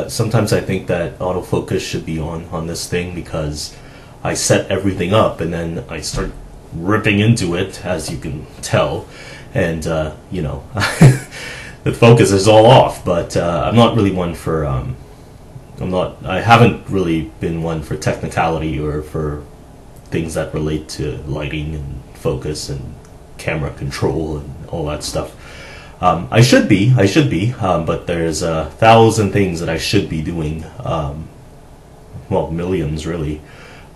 sometimes I think that autofocus should be on this thing because I set everything up and then I start ripping into it, as you can tell, and you know, the focus is all off. But I'm not really one for I haven't really been one for technicality or for things that relate to lighting and focus and camera control and all that stuff. I should be, but there's 1,000 things that I should be doing. Well, millions really,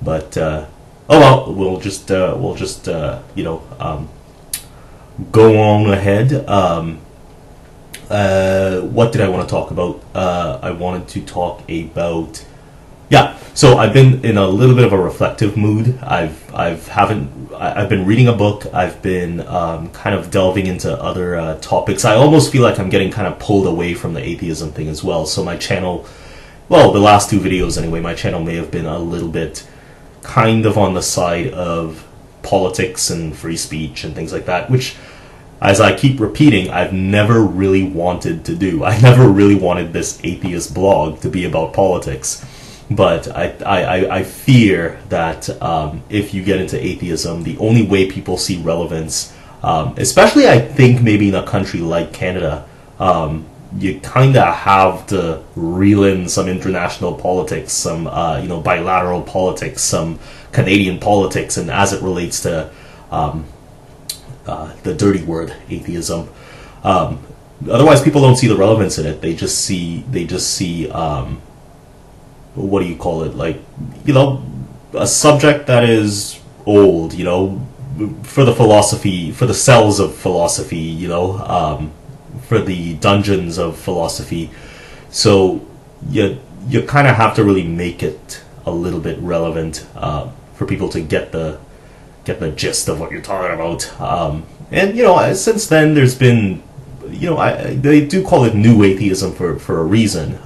but oh well, we'll just you know, go on ahead. What did I want to talk about? I wanted to talk about, yeah. So I've been in a little bit of a reflective mood. I've been reading a book. I've been kind of delving into other topics. I almost feel like I'm getting kind of pulled away from the atheism thing as well. So my channel, well, the last 2 videos anyway, my channel may have been a little bit kind of on the side of politics and free speech and things like that, which, as I keep repeating, I've never really wanted to do. I never really wanted this atheist blog to be about politics. But I fear that if you get into atheism, the only way people see relevance, especially I think maybe in a country like Canada, you kind of have to reel in some international politics, some you know, bilateral politics, some Canadian politics, and as it relates to the dirty word atheism. Otherwise, people don't see the relevance in it. They just see what do you call it? Like, you know, a subject that is old, you know, for the philosophy, for the cells of philosophy, you know, for the dungeons of philosophy. So you kind of have to really make it a little bit relevant for people to get the gist of what you're talking about. And you know, since then there's been, you know, they do call it new atheism for a reason.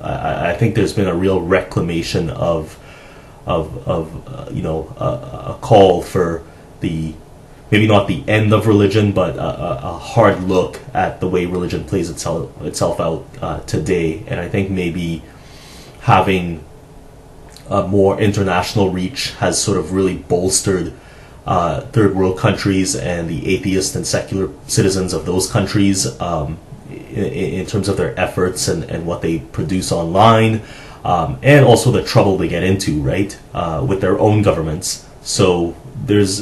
I think there's been a real reclamation of you know, a call for the, maybe not the end of religion, but a hard look at the way religion plays itself out today. And I think maybe having a more international reach has sort of really bolstered third world countries and the atheist and secular citizens of those countries in terms of their efforts and what they produce online, and also the trouble they get into, right, with their own governments. So there's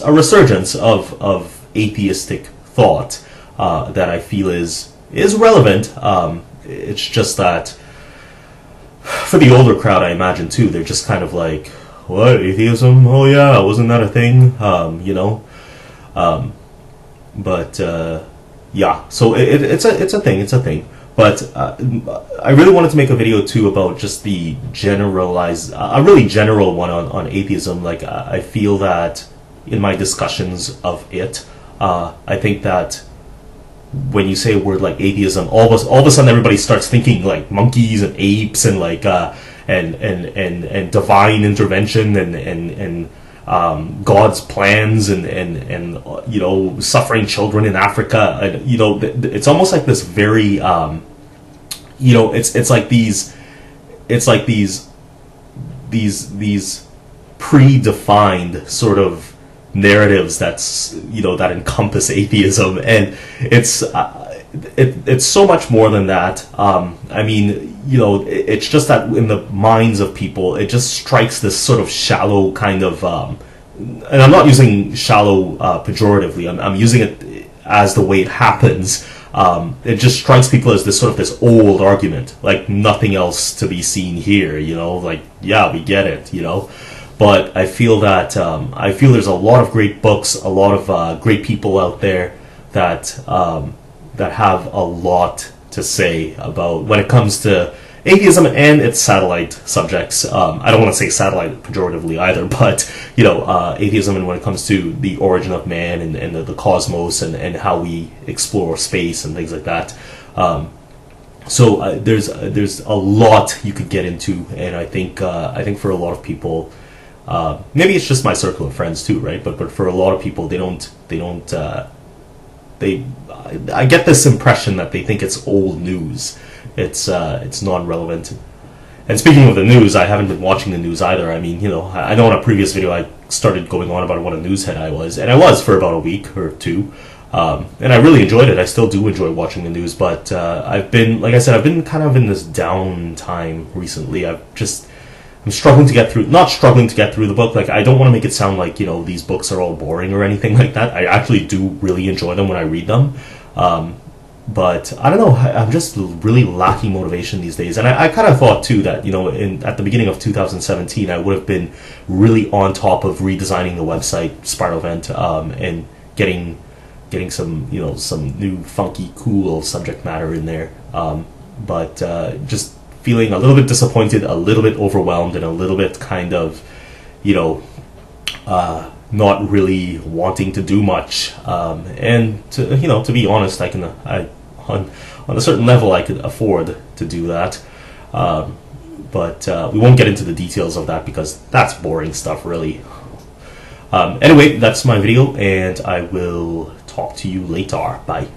a resurgence of atheistic thought that I feel is relevant. It's just that for the older crowd, I imagine too, they're just kind of like, what, atheism? Oh yeah, wasn't that a thing? You know, but yeah. So it's a thing. But I really wanted to make a video too about just the generalized, a really general one on atheism. Like I feel that in my discussions of it, I think that when you say a word like atheism, all of a sudden everybody starts thinking like monkeys and apes and like and divine intervention and God's plans and you know, suffering children in Africa. And you know, it's almost like this very you know, it's like these predefined sort of narratives that's, you know, that encompass atheism, and it's so much more than that. I mean, you know, it's just that in the minds of people, it just strikes this sort of shallow kind of, and I'm not using shallow pejoratively. I'm using it as the way it happens. It just strikes people as this old argument, like nothing else to be seen here. You know, like, yeah, we get it. You know. But I feel that there's a lot of great books, a lot of great people out there that have a lot to say about when it comes to atheism and its satellite subjects. I don't want to say satellite pejoratively either, but you know, atheism and when it comes to the origin of man and the cosmos and how we explore space and things like that. So there's a lot you could get into, and I think for a lot of people. Maybe it's just my circle of friends too, right? But for a lot of people, they don't I get this impression that they think it's old news. It's non-relevant. And speaking of the news, I haven't been watching the news either. I mean, I know in a previous video I started going on about what a newshead I was, and I was for about a week or two. And I really enjoyed it. I still do enjoy watching the news, but I've been, like I said, I've been kind of in this down time recently. I'm struggling to get through, not struggling to get through the book. Like, I don't want to make it sound like, these books are all boring or anything like that. I actually do really enjoy them when I read them. But I don't know, I'm just really lacking motivation these days. And I kind of thought too that, at the beginning of 2017, I would have been really on top of redesigning the website, Spiralvent, and getting some, some new funky, cool subject matter in there. But just feeling a little bit disappointed, a little bit overwhelmed, and a little bit kind of, not really wanting to do much. And to be honest, on a certain level, I could afford to do that. But we won't get into the details of that because that's boring stuff, really. Anyway, that's my video, and I will talk to you later. Bye.